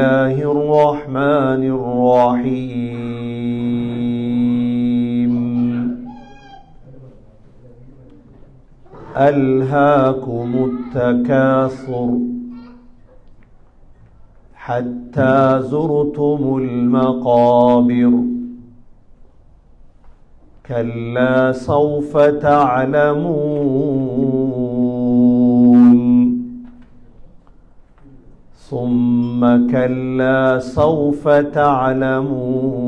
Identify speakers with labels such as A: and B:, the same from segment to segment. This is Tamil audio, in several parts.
A: الله الرحمن الرحيم ألهاكم التكاثر حتى زرتم المقابر كلا سوف تعلمون ثم كلا سوف تعلمون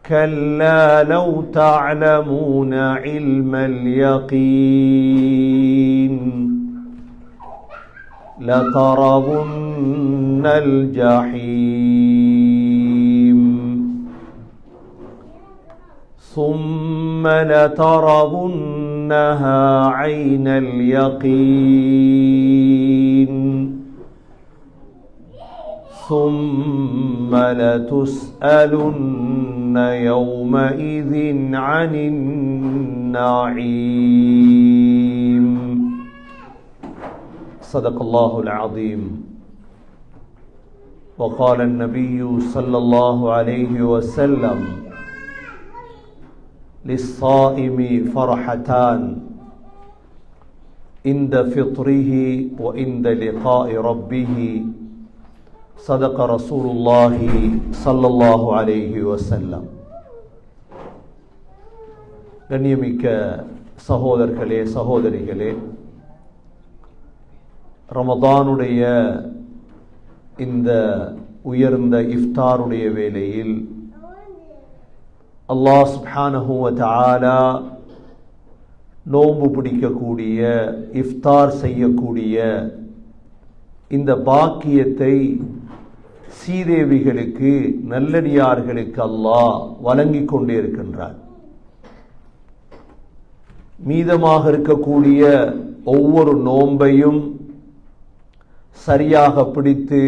A: كلا لو تعلمون علم اليقين لترون الجحيم ثم لترونها عين اليقين ثم لتسألن يومئذ عن النعيم صدق الله العظيم وقال النبي صلى الله عليه وسلم للصائم فرحتان عند فطره وعند لقاء ربه صدق رسول الله صلى الله عليه وسلم. கண்ணியமிக்க சகோதரர்களே சகோதரிகளே, ரமதானுடைய இந்த உயர்ந்த இஃப்தாருடைய வேளையில் அல்லாஹ் சுப்ஹானஹு வ தஆலா நோன்பு பிடிக்கக்கூடிய, இஃப்தார் செய்யக்கூடிய இந்த பாக்கியத்தை சீதேவிகளுக்கு, நல்லடியார்களுக்கு அல்லாஹ் வழங்கிக் கொண்டே இருக்கின்றார். மீதமாக இருக்கக்கூடிய ஒவ்வொரு நோன்பையும் சரியாக பிடித்து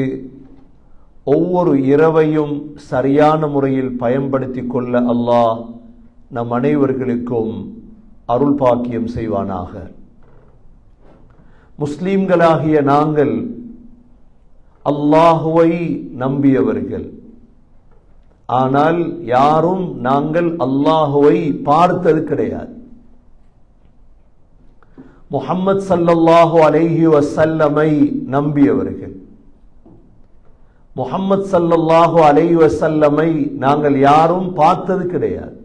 A: ஒவ்வொரு இரவையும் சரியான முறையில் பயன்படுத்தி கொள்ள அல்லாஹ் நம் அனைவர்களுக்கும் அருள் பாக்கியம் செய்வானாக. முஸ்லிம்களாகிய நாங்கள் அல்லாஹுவை நம்பியவர்கள். ஆனால் யாரும் நாங்கள் அல்லாஹுவை பார்த்தது கிடையாது. முஹம்மது ஸல்லல்லாஹு அலைஹி வஸல்லமை நம்பியவர்கள். முஹம்மது ஸல்லல்லாஹு அலைஹி வஸல்லமை நாங்கள் யாரும் பார்த்தது கிடையாது.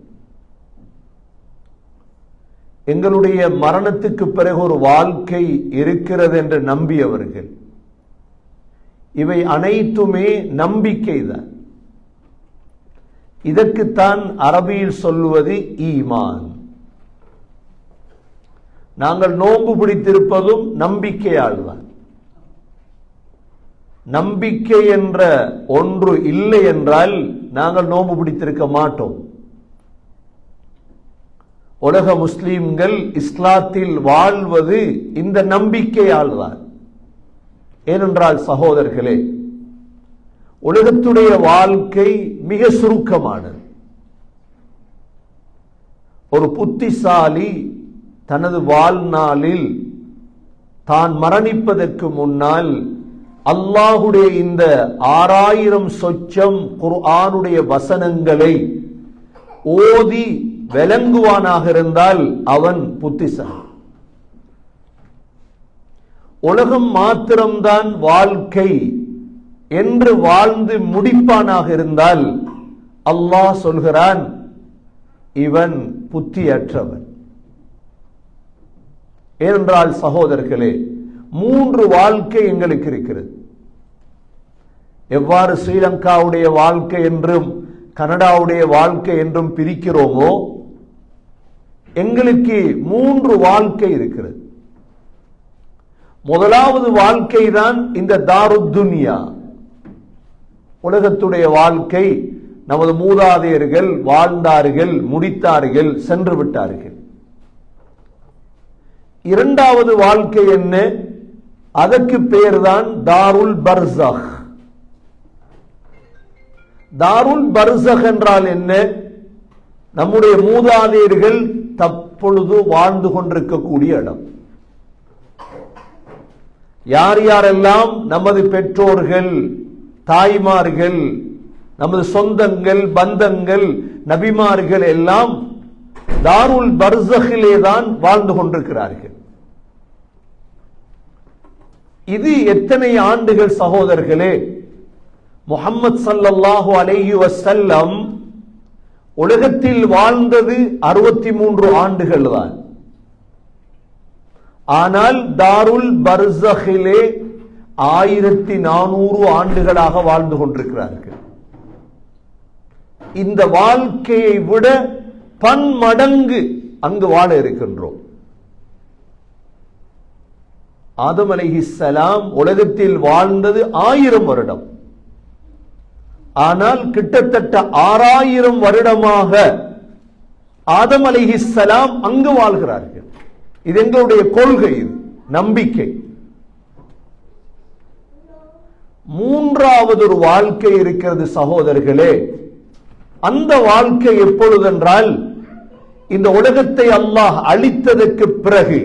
A: எங்களுடைய மரணத்துக்கு பிறகு ஒரு வாழ்க்கை இருக்கிறது என்று நம்பியவர்கள். இவை அனைத்துமே நம்பிக்கைதான். இதற்குத்தான் அரபியில் சொல்லுவது ஈமான். நாங்கள் நோன்பு பிடித்திருப்பதும் நம்பிக்கையால் தான். நம்பிக்கை என்ற ஒன்று இல்லை என்றால் நாங்கள் நோன்பு பிடித்திருக்க மாட்டோம். உலக முஸ்லிம்கள் இஸ்லாத்தில் வாழ்வது இந்த நம்பிக்கையால் தான். ஏனென்றால் சகோதரர்களே, உலகத்துடைய வாழ்க்கை மிக சுருக்கமானது. ஒரு புத்திசாலி தனது வாழ்நாளில் தான் மரணிப்பதற்கு முன்னால் அல்லாஹுடைய இந்த 6000 சொச்சம் குர்ஆனுடைய வசனங்களை ஓதி விளங்குவானாக இருந்தால் அவன் புத்திசாலி. உலகம் மாத்திரம்தான் வாழ்க்கை என்று வாழ்ந்து முடிப்பானாக இருந்தால் அல்லாஹ் சொல்கிறான், இவன் புத்தியற்றவன். ஏனென்றால் சகோதரர்களே, 3 வாழ்க்கை எங்களுக்கு இருக்கிறது. எவ்வாறு ஸ்ரீலங்காவுடைய வாழ்க்கை என்றும் கனடாவுடைய வாழ்க்கை என்றும் பிரிக்கிறோமோ, எங்களுக்கு 3 வாழ்க்கை இருக்கிறது. முதலாவது வாழ்க்கை தான் இந்த தாருத்துன்யா, உலகத்துடைய வாழ்க்கை. நமது மூதாதையர்கள் வாழ்ந்தார்கள், முடித்தார்கள், சென்று விட்டார்கள். இரண்டாவது வாழ்க்கை என்ன? அதற்கு பேர்தான் தாருல் பர்ஸக். தாருல் பர்ஸக் என்றால் என்ன? நம்முடைய மூதாதையர்கள் தற்பொழுது வாழ்ந்து கொண்டிருக்கக்கூடிய இடம். யார் யாரெல்லாம் நமது பெற்றோர்கள், தாய்மார்கள், நமது சொந்தங்கள், பந்தங்கள், நபிமார்கள் எல்லாம் தாருல் பர்ஸகிலே தான் வாழ்ந்து கொண்டிருக்கிறார்கள். இது எத்தனை ஆண்டுகள் சகோதரர்களே? முஹம்மது ஸல்லல்லாஹு அலைஹி வஸல்லம் உலகத்தில் வாழ்ந்தது 63 ஆண்டுகள் தான். ஆனால் தாருல் பர்ஸகிலே 1400 ஆண்டுகளாக வாழ்ந்து கொண்டிருக்கிறார்கள். இந்த வாழ்க்கையை விட பன்மடங்கு அங்கு வாழ இருக்கின்றோம். ஆதம் அலைஹிஸ்ஸலாம் உலகத்தில் வாழ்ந்தது 1000 வருடம். ஆனால் கிட்டத்தட்ட 6000 வருடமாக ஆதம் அலைஹிஸ்ஸலாம் அங்கு வாழ்கிறார்கள். இது எங்களுடைய கொள்கை, இது நம்பிக்கை. மூன்றாவது ஒரு வாழ்க்கை இருக்கிறது சகோதரர்களே. அந்த வாழ்க்கை எப்பொழுதென்றால், இந்த உலகத்தை அல்லாஹ் அழித்ததற்கு பிறகு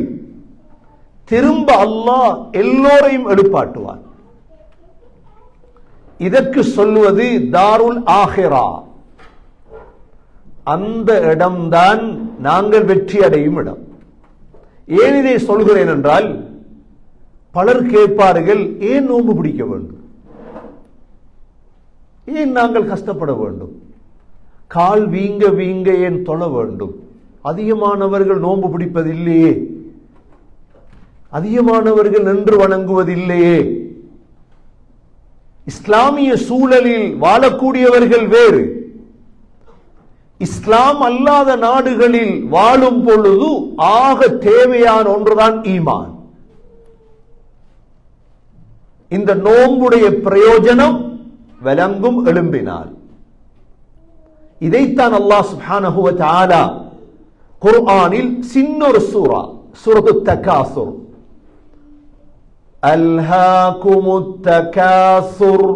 A: திரும்ப அல்லாஹ் எல்லோரையும் எழுப்பாட்டுவார். இதற்கு சொல்லுவது தாருல் ஆஹிரா. அந்த இடம்தான் நாங்கள் வெற்றி அடையும் இடம். ஏன் இதை சொல்கிறேன் என்றால், பலர் கேட்பார்கள், ஏன் நோன்பு பிடிக்க வேண்டும், ஏன் நாங்கள் கஷ்டப்பட வேண்டும், கால் வீங்க வீங்க ஏன் தொழ வேண்டும், அதிகமானவர்கள் நோன்பு பிடிப்பதில்லையே, அதிகமானவர்கள் நின்று வணங்குவதில்லையே, இஸ்லாமிய சூழலில் வாழக்கூடியவர்கள் வேறு, இஸ்லாம் அல்லாத நாடுகளில் வாழும் பொழுது ஆக தேவையான ஒன்றுதான் ஈமான். இந்த நோன்புடைய பிரயோஜனம் விளங்கும் எழும்பினால். இதைத்தான் அல்லாஹ் சுப்ஹானஹு வ தஆலா குர்ஆனில் சின்னொரு சூரா, சூரத்துத் தகாசுர், அல்ஹாகுமுத் தகாசுர்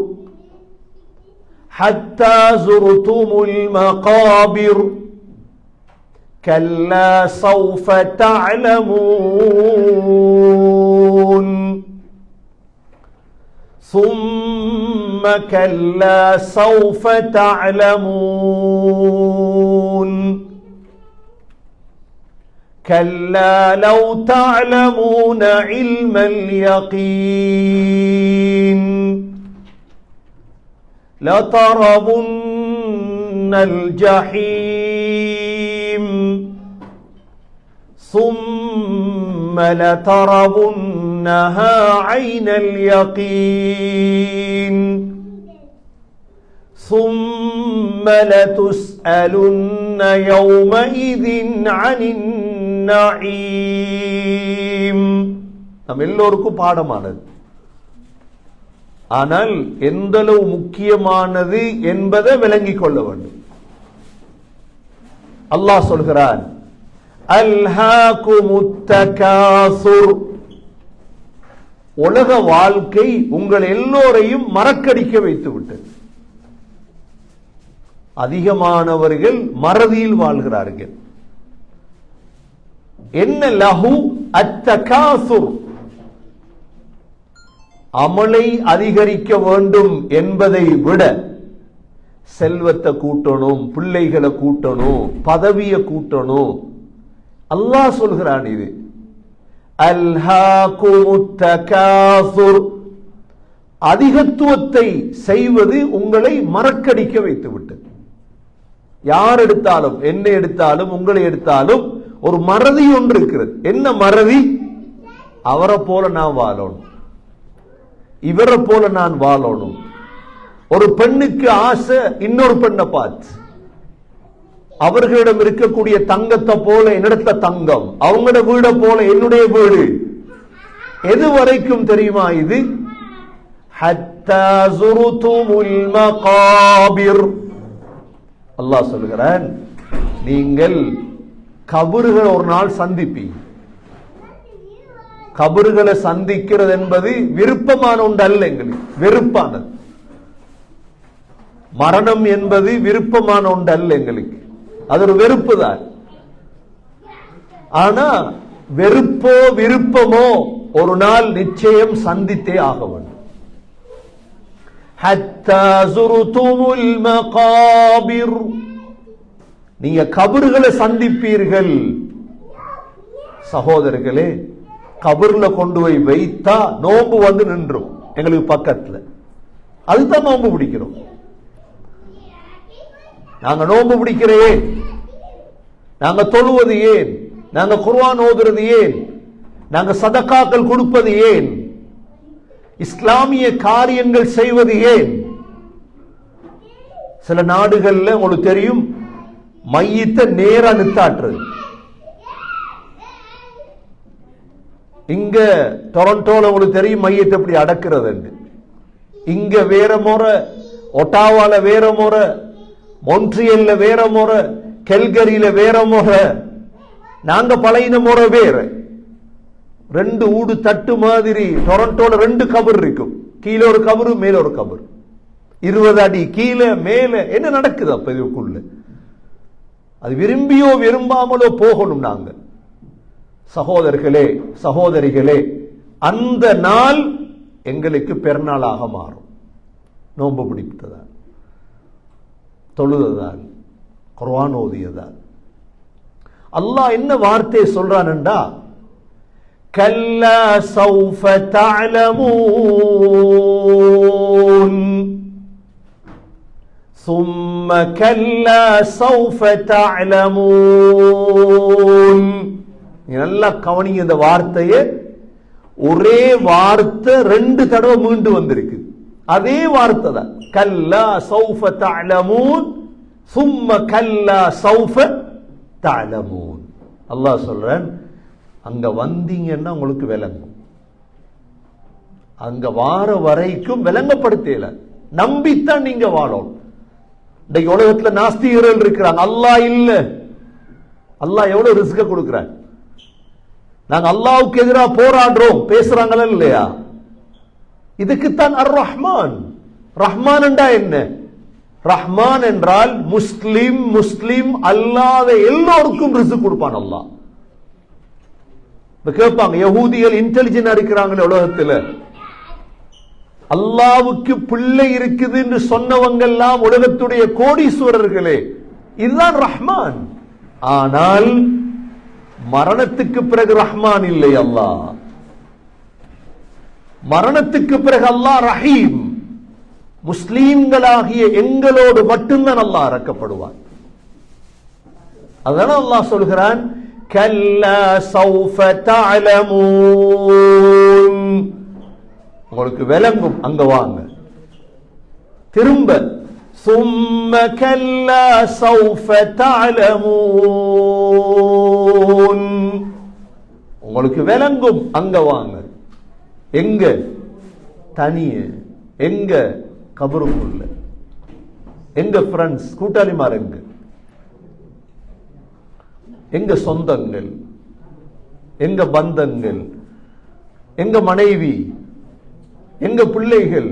A: ஹத்தா ஸுர்துமுல் மகாபிர் கல்லா ஸௌஃப தஅலமூன் ثم كلا سوف تعلمون كلا لو تعلمون علم اليقين لترون الجحيم ثم لترونها عين اليقين ثم لتسألن يومئذ عن النعيم. நம் எல்லோருக்கும் பாடமானது. ஆனால் எந்த அளவு முக்கியமானது என்பதை விளங்கிக் கொள்ள வேண்டும். அல்லாஹ் சொல்கிறான், அல்ஹாகுமுத் தகாசுர், உலக வாழ்க்கை உங்கள் எல்லோரையும் மறக்கடிக்க வைத்து விட்டது. அதிகமானவர்கள் மறதியில் வாழ்கிறார்கள். என்ன லஹு அத்தகாசுர், அமலை அதிகரிக்க வேண்டும் என்பதை விட செல்வத்தை கூட்டணும், பிள்ளைகளை கூட்டணும், பதவியை கூட்டணும். அல்லாஹ் சொல்கிறான், இது அல்ஹாகுமுத் தகாசுர், அதிகத்துவத்தை செய்வது உங்களை மறக்கடிக்க வைத்து விட்டது. யார் எடுத்தாலும், என்ன எடுத்தாலும், உங்களை எடுத்தாலும் ஒரு மறதி ஒன்று இருக்கிறது. என்ன மறதி? அவரை போல நான் வாழணும், இவரை போல நான் வாழணும். ஒரு பெண்ணுக்கு ஆசை இன்னொரு பெண்ணை பார்த்து, அவர்களிடம் இருக்கக்கூடிய தங்கத்தை போல என்னிடத்த தங்கம், அவங்களோட வீட போல என்னுடைய வீடு. எது வரைக்கும் தெரியுமா இது? ஹத்தா ஸுர்துமுல் மகாபிர். அல்லாஹ் சொல்கிறான், நீங்கள் கபறுகளை ஒரு நாள் சந்திப்பீங்க. கபறுகளை சந்திக்கிறது என்பது விருப்பமான ஒன்று அல்ல, எங்களுக்கு வெறுப்பானது. மரணம் என்பது விருப்பமான ஒன்று அல்ல எங்களுக்கு, அது ஒரு வெறுப்பு தான். ஆனா வெறுப்போ விருப்பமோ ஒரு நாள் நிச்சயம் சந்தித்தே ஆக வேண்டும். ஹத்தா ஸுர்துமுல் மகாபிர், நீங்க கபர்களை சந்திப்பீர்கள். சகோதரர்களே, கபர்ல கொண்டு போய் வைத்தா நோன்பு வந்து நின்றும் எங்களுக்கு பக்கத்துல. அதுதான் நோன்பு பிடிக்கிறோம். நாங்க நோன்பு பிடிக்கிறேன், நாங்க தொழுவது ஏன், நாங்க குர்ஆன் ஓதுறது ஏன், நாங்க சதகாக்கள் கொடுப்பது ஏன், இஸ்லாமிய காரியங்கள் செய்வது ஏன்? சில நாடுகள்ல உங்களுக்கு தெரியும், மையத்தை நேரா நிறுத்தாற்றுறது. இங்க டொரண்டோல உங்களுக்கு தெரியும் மையத்தை எப்படி அடக்கிறது. இங்க வேற முறை, ஒட்டாவால வேற முறை, மொன்ட்ரியல்ல வேற முறை, கெல்கரியில வேற முறை, நாங்க பழையின முறை வேற. ரெண்டு ஊடு தட்டு மாதிரி டொரண்டோல ரெண்டு கபர் இருக்கும். கீழே ஒரு கபரு, மேல ஒரு கபர். 20 அடி கீழே மேல. என்ன நடக்குது அப்ப இதுக்குள்ள? அது விரும்பியோ விரும்பாமலோ போகணும். நாங்க சகோதரர்களே, சகோதரிகளே, அந்த நாள் எங்களுக்கு பெருநாளாக மாறும். நோன்பு பிடித்ததால், தொழுததால், குர்ஆன் ஓதியதால். அல்லாஹ் என்ன வார்த்தை சொல்றான்டா, கல்லா சௌஃப தஅலமூன் ثم كلا سوف تعلمون. நல்லா கவனிங்க இந்த வார்த்தையை. ஒரே வார்த்தை 2 தடவை மீண்டும் வந்திருக்கு. அதே வார்த்தை தான். கல்லா சௌஃப தஅலமூன் ثم كلا سوف تعلمون. அல்லாஹ் சொல்றான், அங்க வந்தீங்கன்னா உங்களுக்கு விளங்கும். அங்க வார வரைக்கும் விளங்கப்படுத்தல, நம்பித்தான் நீங்க வாழணும். இன்னைக்கு உலகத்துல நாஸ்திகர்கள் இருக்கிறாங்க. அல்லாஹ் இல்ல. அல்லாஹ் எவ்வளவு ரிஸ்க கொடுக்கிறான். நாங்க அல்லாஹ்வுக்கு எதிராக போராடுறோம் பேசுறாங்களா இல்லையா? இதுக்குத்தான் அர் ரஹ்மான். ரஹ்மான் என்றா என்ன? ரஹ்மான் என்றால் முஸ்லிம், முஸ்லிம் அல்லாத எல்லோருக்கும் ரிஸ்க் கொடுப்பான் அல்லாஹ். கேட்பாங்க, யஹூதிகள் இன்டெலிஜென்ட் இருக்கிறாங்களே உலகத்துல, அல்லாவுக்கு பிள்ளை இருக்குது என்று சொன்னவங்க எல்லாம் உலகத்துடைய கோடீஸ்வரர்களே. இதுதான் ரஹ்மான். ஆனால் மரணத்துக்கு பிறகு ரஹ்மான் இல்லை அல்லாஹ். மரணத்துக்கு பிறகு அல்லாஹ் ரஹீம். முஸ்லீம்களாகிய எங்களோடு மட்டும்தான் அல்லாஹ் இறக்கப்படுவார். அதனால அல்லாஹ் சொல்கிறான், கல்லா சௌஃப தஅலமூன், உங்களுக்கு விளங்கும், அங்க வாங்க. திரும்ப ثم كلا سوف تعلمون, உங்களுக்கு விளங்கும், அங்க வாங்க. எங்க? தனிய. எங்க? கபருக்குள்ள. எங்க ஃப்ரெண்ட்ஸ், கூட்டாளிமார் எங்க? எங்க சொந்தங்கள்? எங்க பந்தங்கள்? எங்க மனைவி? எங்க பிள்ளைகள்?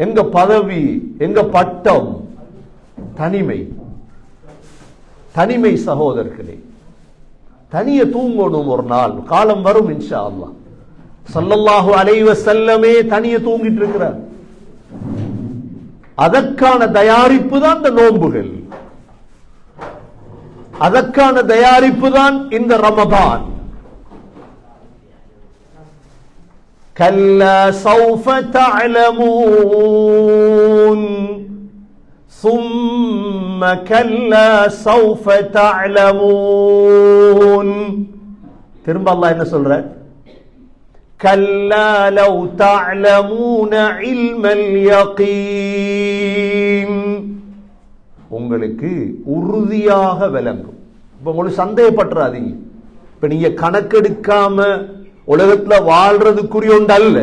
A: எங்க பதவி? எங்க பட்டம்? தனிமை. தனிமை சகோதரர்களே. தனிய தூங்கணும். ஒரு நாள் காலம் வரும் இன்ஷா அல்லாஹ். ஸல்லல்லாஹு அலைஹி வஸல்லமே தனிய தூங்கிட்டு இருக்கிறார். அதற்கான தயாரிப்பு தான் இந்த நோன்புகள். அதற்கான தயாரிப்பு தான் இந்த ரமதான். கல்லா சௌஃப தஅலமூன் ثم كلا سوف تعلمون. திரும்ப அல்லாஹ் என்ன சொல்றார்? كلا لو تعلمون علم اليقين, உங்களுக்கு உறுதியாக விளங்கும். இப்ப உங்களுக்கு சந்தேகப்பட்டுறாதீங்க. இப்ப நீங்க கணக்கெடுக்காம உலகத்துல வாழ்றதுக்குரிய ஒன்று அல்ல.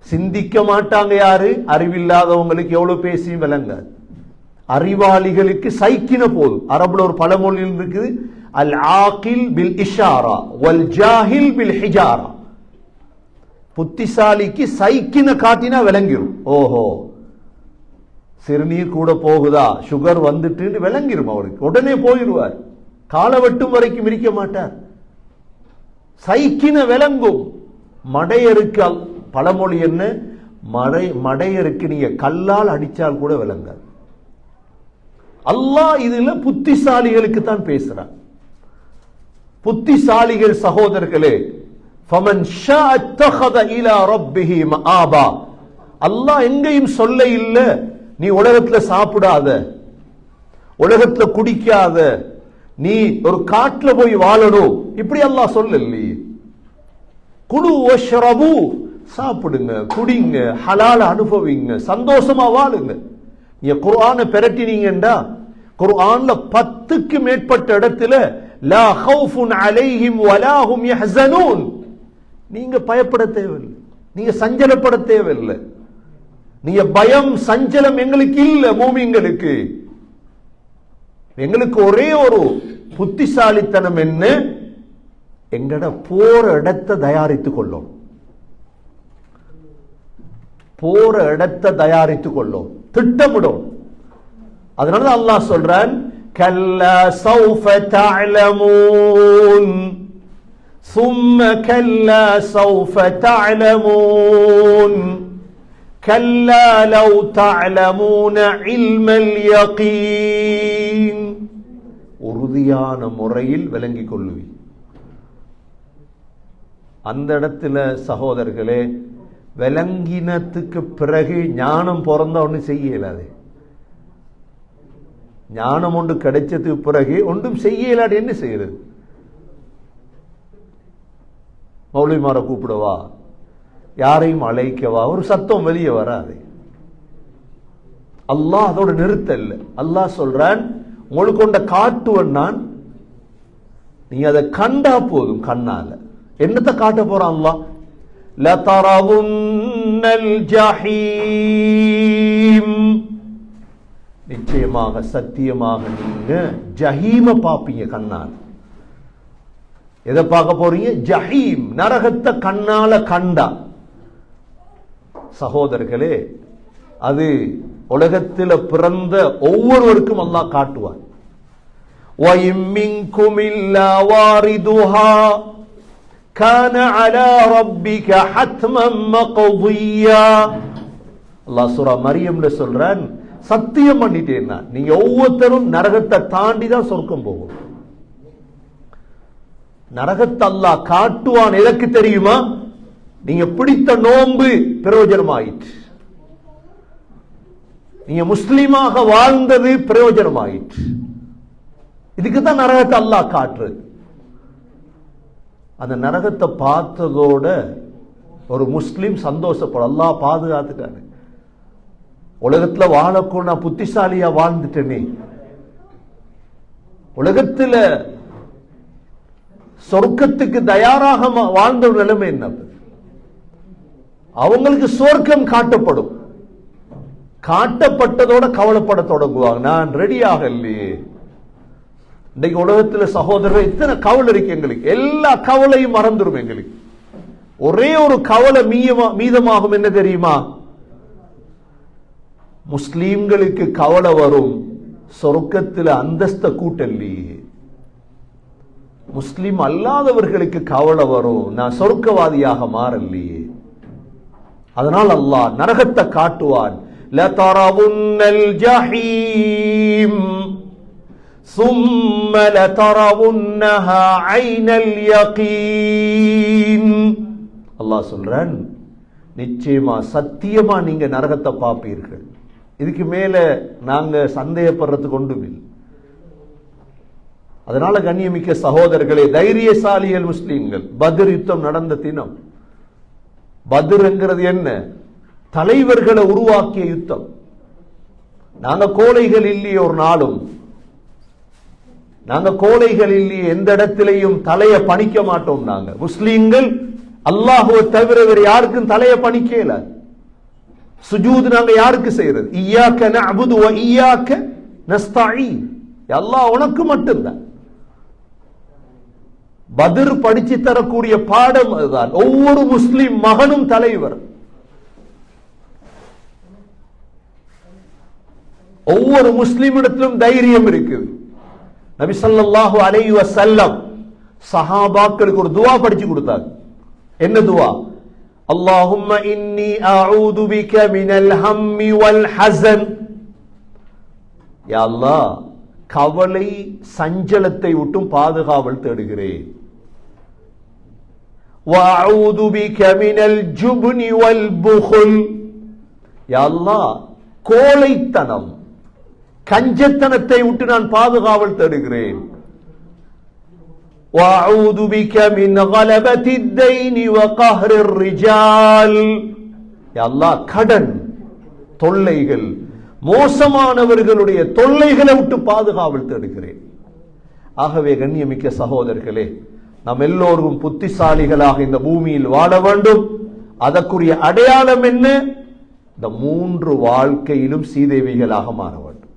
A: சிந்திக்க மாட்டாங்க யாரு? அறிவில்லாதவங்களுக்கு எவ்வளவு பேசியும் விளங்காது. அறிவாளிகளுக்கு சைக்கின போதும். அரபுல ஒரு பழமொழியில் இருக்குது, அல் ஆகில் பில் இஷாரா வல் ஜாஹில் பில் ஹிஜாரா. புத்திசாலிக்கு சைக்கின காட்டினா விளங்கிரும். ஓஹோ, சிறுநீர் கூட போகுதா, சுகர் வந்துட்டு விளங்கிரும். அவருக்கு உடனே போயிடுவார். காலவட்டும் வரைக்கும் இருக்க மாட்டார். சைக்கின விளங்கும். மடையருக்கு பழமொழி என்ன? மடையருக்கு நீங்க கல்லால் அடிச்சால் கூட விளங்காது. அல்லாஹ் இதுல புத்திசாலிகளுக்கு தான் பேசுறான். புத்திசாலிகள் சகோதரர்களே, ஃபமன் ஷா அத்தஹத இலா ரப்பிஹி மஆபா. அல்லாஹ் எங்கேயும் சொல்ல இல்ல நீ உலகத்துல சாப்பிடாத, உலகத்துல குடிக்காத, நீ ஒரு காட்டுல போய் வாழணும், இப்படி அல்லாஹ் சொல்லலையே. குடு வஷ்ரபு, சாப்பிடுங்க, குடிங்க, ஹலால அனுபவிங்க, சந்தோஷமா வாழுங்க. நீங்க குர்ஆனை பெரட்டினீங்கடா, குர்ஆன்ல 10க்கு மேற்பட்ட இடத்துல லா ஹவுஃபுன் அலைஹிம் வலா ஹும் யஹ்ஸனூன், நீங்க பயப்பட தேவையில்லை, நீங்க சஞ்சலப்பட தேவையில்லை. நீங்க பயம் சஞ்சலம் எங்களுக்கு இல்ல. மூமின்களுக்கு எங்களுக்கு ஒரே ஒரு புத்திசாலித்தனம் என்ன? எங்கட போற இடத்தை தயாரித்துக் கொள்ளும், போற இடத்தை தயாரித்துக் கொள்ளும், திட்டமிடும். அதனால அல்லாஹ் சொல்றான், கல்லா சௌஃப தஅலமூன் ثم كلا سوف تعلمون كلا لو تعلمون علم اليقين. உறுதியான முறையில் விளங்கிக் கொள்ளுவி. அந்த இடத்துல சகோதரர்களே, விளங்கினத்துக்கு பிறகு ஞானம் பிறந்த ஒன்று செய்ய இயலாது. ஞானம் ஒன்று கிடைச்சதுக்கு பிறகு ஒன்றும் செய்ய இயலாது. என்ன செய்யறது? மௌலிமாரை கூப்பிடவா, யாரையும் அழைக்கவா, ஒரு சத்தம் வெளியே வராது. அல்லாஹ் அதோட நிறுத்தல்ல. அல்லாஹ் சொல்றான், உங்களுக்கு கொண்ட காட்டுவன் நான், நீங்க அதை கண்டா போதும். கண்ணால என்னத்தை காட்ட போறான் அல்லாஹ்? லதரவுன்னல் ஜஹீம், நிச்சயமாக சத்தியமாக நீங்க ஜஹீம பாப்பீங்க கண்ணால். எதை பார்க்க போறீங்க? ஜஹீம், நரகத்தை கண்ணால கண்டா. சகோதரர்களே, அது உலகத்தில் பிறந்த ஒவ்வொருவருக்கும் அல்லாஹ் காட்டுவார். வஇம் மின்கும் இல்லா வாரிதுஹா கான அலா ரப்பிக ஹத்மன் மக்தியா. அல்லாஹ் சூரா மரியம்ல சொல்றான், சத்தியம் பண்ணிட்டேன்னா நீங்க ஒவ்வொருத்தரும் நரகத்தை தாண்டி தான் சொர்க்கம் போகும். நரகத்தை அல்லாஹ் காட்டுவான். எதற்கு தெரியுமா? நீங்க பிடித்த நோன்பு பிரயோஜனமாயிற்று, நீங்க முஸ்லீமாக வாழ்ந்தது பிரயோஜனமாயிற்று. இதுக்கு தான் நரகத்தை அல்லாஹ் காட்டுறது. அந்த நரகத்தை பார்த்ததோட ஒரு முஸ்லீம் சந்தோஷப்படும், அல்லாஹ் பாதுகாத்துட்டானே, உலகத்துல வாழக்கூட நான் புத்திசாலியா வாழ்ந்துட்டேனே. உலகத்துல சொர்க்கத்துக்கு தயாராக வாழ்ந்த நிலைமை என்ன? அவங்களுக்கு சொர்க்கம் காட்டப்படும். காட்டப்பட்டதோட கவலைப்பட தொடங்குவாங்க, நான் ரெடியாக இல்லையே. இன்றைக்கு உலகத்துல சகோதரர் இத்தனை கவலை இருக்கு எங்களுக்கு, எல்லா கவலையும் மறந்துடும் எங்களுக்கு. ஒரே ஒரு கவலை மீதமாகும், என்ன தெரியுமா? முஸ்லீம்களுக்கு கவலை வரும், சொர்க்கத்தில் அந்தஸ்த கூட்டல்லையே. முஸ்லிம் அல்லாதவர்களுக்கு கவலை வரும், நான் சொர்க்கவாதியாக மாறலையே. அதனால் அல்லாஹ் நரகத்தை காட்டுவான். லதரவுன்னல் ஜஹீம் ثم لترونها عين اليقين. அல்லாஹ் சொல்றான், நிச்சயமா சத்தியமா நீங்க நரகத்தை பார்ப்பீர்கள். இதுக்கு மேல நாங்க சந்தேகப்படுறதுக்கு ஒன்றும் இல்லை. அதனால கண்ணியமிக்க சகோதரர்களே, தைரியசாலிகள் முஸ்லீம்கள். பத்ர் யுத்தம் நடந்த தினம். பத்ர் என்கிறது என்ன? தலைவர்களை உருவாக்கிய யுத்தம். நாங்க கோழைகள் இல்லையே, ஒரு நாளும் நாங்க கோழைகள் இல்லையே, எந்த இடத்திலையும் தலையை பணிக்க மாட்டோம். நாங்க முஸ்லீம்கள் அல்லாஹுவை தவிர வேறு யாருக்கும் தலையை பணிக்கல. சுஜூத் நாங்க யாருக்கு செய்யறது? இய்யாக நஅபுது வ இய்யாக நஸ்தஈன். அல்லாஹ் உனக்கு மட்டும்தான். பத்ர் படிச்சு தரக்கூடிய பாடம் அதுதான். ஒவ்வொரு முஸ்லிம் மகனும் தலைவர், ஒவ்வொரு முஸ்லிமிடத்திலும் தைரியம் இருக்குது. நபி ஸல்லல்லாஹு அலைஹி வஸல்லம் சஹாபாக்களுக்கு ஒரு துஆ படிச்சு கொடுத்தாங்க. என்ன துஆ? அல்லாஹும்ம இன்னி அஊது பிக மினல் ஹம்மி வல் ஹஸன். யா அல்லாஹ், கவலை சஞ்சலத்தை விட்டும் பாதுகாவல் தேடுகிறேன். வஅஊது பிக மினல் ஜுப்னி வல் புஹுல். யா அல்லாஹ், கோழைத்தனம் கஞ்சத்தனத்தை விட்டு நான் பாதுகாவல் தேடுகிறேன். وَأَعُوذُ بِكَ مِنْ غَلَبَةِ الدَّيْنِ وَقَهْرِ الرِّجَالِ. யா அல்லாஹ், கடன் தொல்லைகள், மோசமானவர்களுடைய தொல்லைகளை விட்டு பாதுகாவல் தேடுகிறேன். ஆகவே கண்ணியமிக்க சகோதரர்களே, நாம் எல்லோரும் புத்திசாலிகளாக இந்த பூமியில் வாழ வேண்டும். அதற்குரிய அடையாளம் என்ன? இந்த 3 வாழ்க்கையிலும் சீதேவிகளாக மாற வேண்டும்.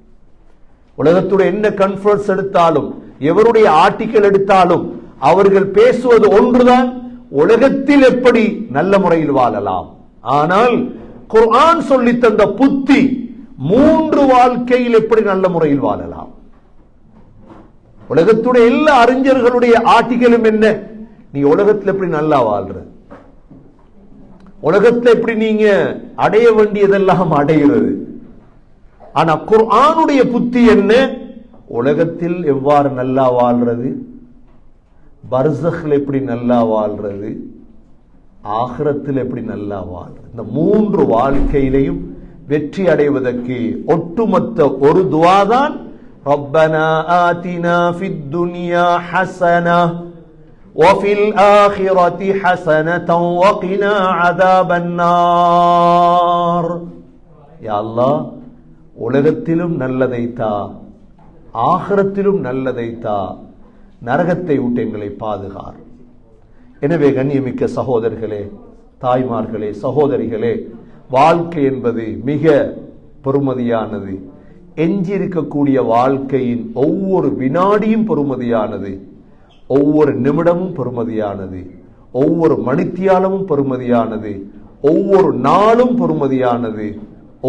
A: உலகத்துடைய என்ன கான்ஃபரன்ஸ் எடுத்தாலும், எவருடைய ஆர்டிக்கல் எடுத்தாலும், அவர்கள் பேசுவது ஒன்றுதான், உலகத்தில் எப்படி நல்ல முறையில் வாழலாம். ஆனால் குர்ஆன் சொல்லி தந்த புத்தி 3 வாழ்க்கையில் எப்படி நல்ல முறையில் வாழலாம். உலகத்துடைய எல்லா அறிஞர்களுடைய ஆர்டிக்கலும் என்ன? நீ உலகத்தில் எப்படி நல்லா வாழ்ற, உலகத்தில் எப்படி நீங்க அடைய வேண்டியதெல்லாம் அடைகிறது. ஆனா குர்ஆனுடைய புத்தி என்ன? உலகத்தில் எவ்வாறு நல்லா வாழ்றது, பர்ஸக்ல எப்படி நல்லா வாழ்றது, ஆகிரத்தில் எப்படி நல்லா வாழ்றது. இந்த 3 வாழ்க்கையிலையும் வெற்றி அடைவதற்கு ஒட்டுமொத்த ஒரு துஆ தான் ரப்பனா ஆதினா ஃபித் துன்யா ஹஸனா வஃபில் ஆகிரதி ஹஸனதன் வகினா அஸாபன் நார். யா அல்லாஹ், உலகத்திலும் நல்லதை தா, ஆகிரத்திலும் நல்லதை தா, நரகத்தை விட்டு எங்களை பாதுகார். எனவே கண்ணியமிக்க சகோதரர்களே, தாய்மார்களே, சகோதரிகளே, வாழ்க்கை என்பது மிக பெருமதியானது. எஞ்சியிருக்கக்கூடிய வாழ்க்கையின் ஒவ்வொரு வினாடியும் பெருமதியானது, ஒவ்வொரு நிமிடமும் பெருமதியானது, ஒவ்வொரு மணித்தியாலமும் பெருமதியானது, ஒவ்வொரு நாளும் பெருமதியானது,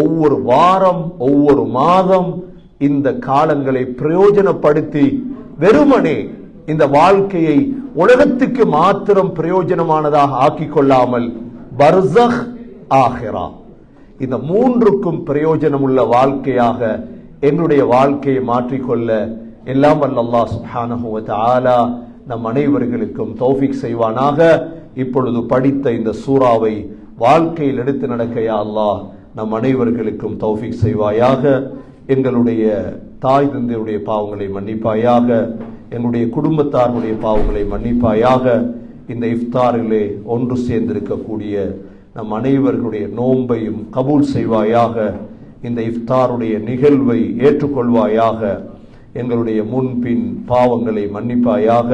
A: ஒவ்வொரு வாரம், ஒவ்வொரு மாதம் இந்த காலங்களை பிரயோஜனப்படுத்தி வெறுமனே இந்த வாழ்க்கையை உலகத்துக்கு மாத்திரம் பிரயோஜனமானதாக ஆக்கிக் கொள்ளாமல் பர்ஸக், ஆகிரா, இந்த 3க்கும் பிரயோஜனம் உள்ள வாழ்க்கையாக என்னுடைய வாழ்க்கையை மாற்றிக்கொள்ள எல்லாம் வல்ல அல்லாஹ் சுப்ஹானஹு வ தஆலா நம் அனைவர்களுக்கும் தௌஃபீக் செய்வானாக. இப்பொழுது படித்த இந்த சூறாவை வாழ்க்கையில் எடுத்து நடக்க யா அல்லாஹ் நம் அனைவர்களுக்கும் தௌஃபீக் செய்வாயாக. எங்களுடைய தாய் தந்தையுடைய பாவங்களை மன்னிப்பாயாக, எங்களுடைய குடும்பத்தாருடைய பாவங்களை மன்னிப்பாயாக. இந்த இஃப்தாரிலே ஒன்று சேர்ந்திருக்கக்கூடிய நம் அனைவர்களுடைய நோன்பையும் கபூல் செய்வாயாக. இந்த இஃப்தாருடைய நிகழ்வை ஏற்றுக்கொள்வாயாக. எங்களுடைய முன்பின் பாவங்களை மன்னிப்பாயாக.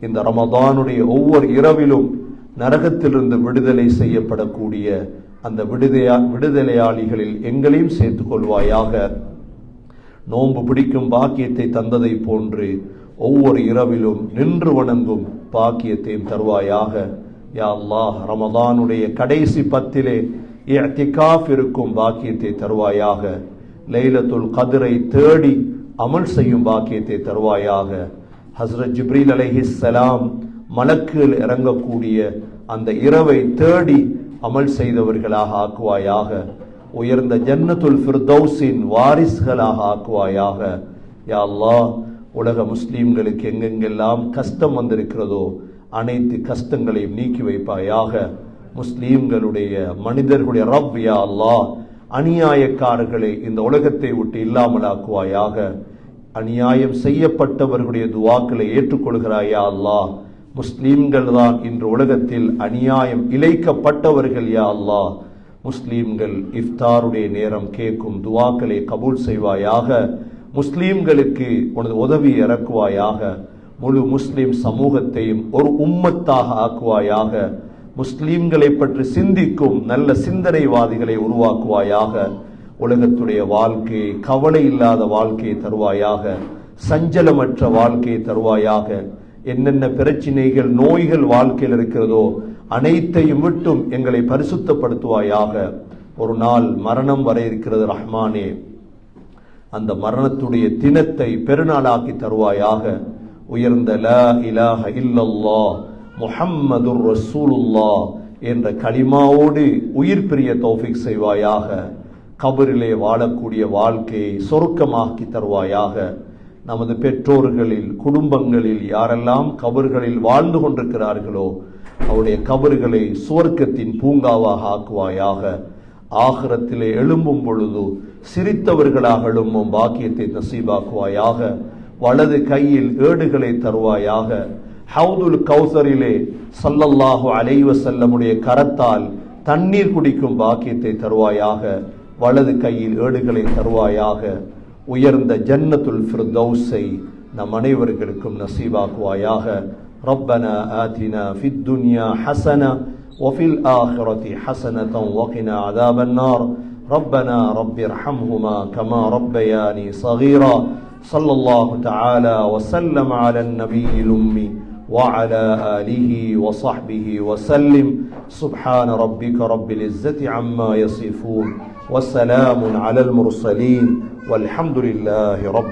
A: இந்த ரமதானுடைய ஒவ்வொரு இரவிலும் நரகத்திலிருந்து விடுதலை செய்யப்படக்கூடிய அந்த விடுதலையாளிகளில் எங்களையும் சேர்த்துக் கொள்வாயாக. நோன்பு பிடிக்கும் பாக்கியத்தை தந்ததை போன்று ஒவ்வொரு இரவிலும் நின்று வணங்கும் பாக்கியத்தையும் தருவாயாக. யா அல்லாஹ், ரமதானுடைய கடைசி 10 இஅ்திகாஃப் இருக்கும் பாக்கியத்தை தருவாயாக. லைலத்துல் கத்ரை தேடி அமல் செய்யும் பாக்கியத்தை தருவாயாக. ஹஸ்ரத் ஜிப்ரீல் அலைஹிஸ்ஸலாம் மலக்குகள் இறங்கக்கூடிய அந்த இரவை தேடி அமல் செய்தவர்களாக ஆக்குவாயாக. உயர்ந்த ஜன்னத்துல் ஃபிர்தௌஸின் வாரிஸ்களாக ஆக்குவாயாக. யா அல்லாஹ், உலக முஸ்லீம்களுக்கு எங்கெங்கெல்லாம் கஷ்டம் வந்திருக்கிறதோ அனைத்து கஷ்டங்களையும் நீக்கி வைப்பாயாக. முஸ்லீம்களுடைய மனிதர்களுடைய ரப் யா அல்லாஹ், அநியாயக்காரர்களை இந்த உலகத்தை விட்டு இல்லாமலாக்குவாயாக. அநியாயம் செய்யப்பட்டவர்களுடைய துவாக்களை ஏற்றுக்கொள்கிறாயா அல்லாஹ். முஸ்லீம்கள் தான் இன்று உலகத்தில் அநியாயம் இழைக்கப்பட்டவர்கள் யா அல்லாஹ். முஸ்லீம்கள் இஃப்தாருடைய நேரம் கேட்கும் துவாக்களை கபூல் செய்வாயாக. முஸ்லீம்களுக்கு உனது உதவி இறக்குவாயாக. முழு முஸ்லிம் சமூகத்தையும் ஒரு உம்மத்தாக ஆக்குவாயாக. முஸ்லீம்களை பற்றி சிந்திக்கும் நல்ல சிந்தனைவாதிகளை உருவாக்குவாயாக. உலகத்துடைய வாழ்க்கையை கவலை இல்லாத வாழ்க்கையை தருவாயாக. சஞ்சலமற்ற வாழ்க்கையை தருவாயாக. என்னென்ன பிரச்சினைகள் நோய்கள் வாழ்க்கையில் இருக்கிறதோ அனைத்தையும் விட்டும் எங்களை பரிசுத்தப்படுத்துவாயாக. ஒரு நாள் மரணம் வர இருக்கிறது ரஹ்மானே. அந்த மரணத்துடைய தினத்தை பெருநாளாக்கி தருவாயாக. உயர்ந்த லா இலாஹ இல்லல்லாஹ் முஹம்மதுர் ரசூலுல்லாஹ் என்ற கலிமாவோடு உயிர் பிரிய தௌஃபீக் செய்வாயாக. கபரிலே வாழக்கூடிய வாழ்க்கையை சொர்க்கமாக்கி தருவாயாக. நமது பெற்றோர்களில் குடும்பங்களில் யாரெல்லாம் கபர்களில் வாழ்ந்து கொண்டிருக்கிறார்களோ அவருடைய கபர்களை சுவர்க்கத்தின் பூங்காவாக ஆக்குவாயாக. ஆகிரத்திலே எழும்பும் பொழுது சிரித்தவர்களாக எழும்பும் பாக்கியத்தை நசீபாக்குவாயாக. வலது கையில் ஏடுகளை தருவாயாக. ஹவுதுல் கௌசரிலே ஸல்லல்லாஹு அலைஹி வஸல்லமுடைய கரத்தால் தண்ணீர் குடிக்கும் பாக்கியத்தை தருவாயாக. வலது கையில் ஏடுகளை தருவாயாக. உயர்ந்த ஜன்னத்துல் ஃபிர்தௌஸை நம் அனைவர்களுக்கும் நசீபாக்குவாயாக. ரப்பனா ஆதினா ஃபித் துன்யா ஹஸனா வஃபில் ஆখিরাতি ஹஸனதன் வகினா அஸாபன் நார். ரப்பனா ரப்பிர்ஹம்ஹுமா கமா ரப்பயானி ஸகீரா. ஸல்லல்லாஹு தஆலா வஸல்லம் அலன் நபியில் உம்மி وعلى آله وصحبه وسلم. سبحان ربك رب العزة عما يصفون وسلام على المرسلين والحمد لله رب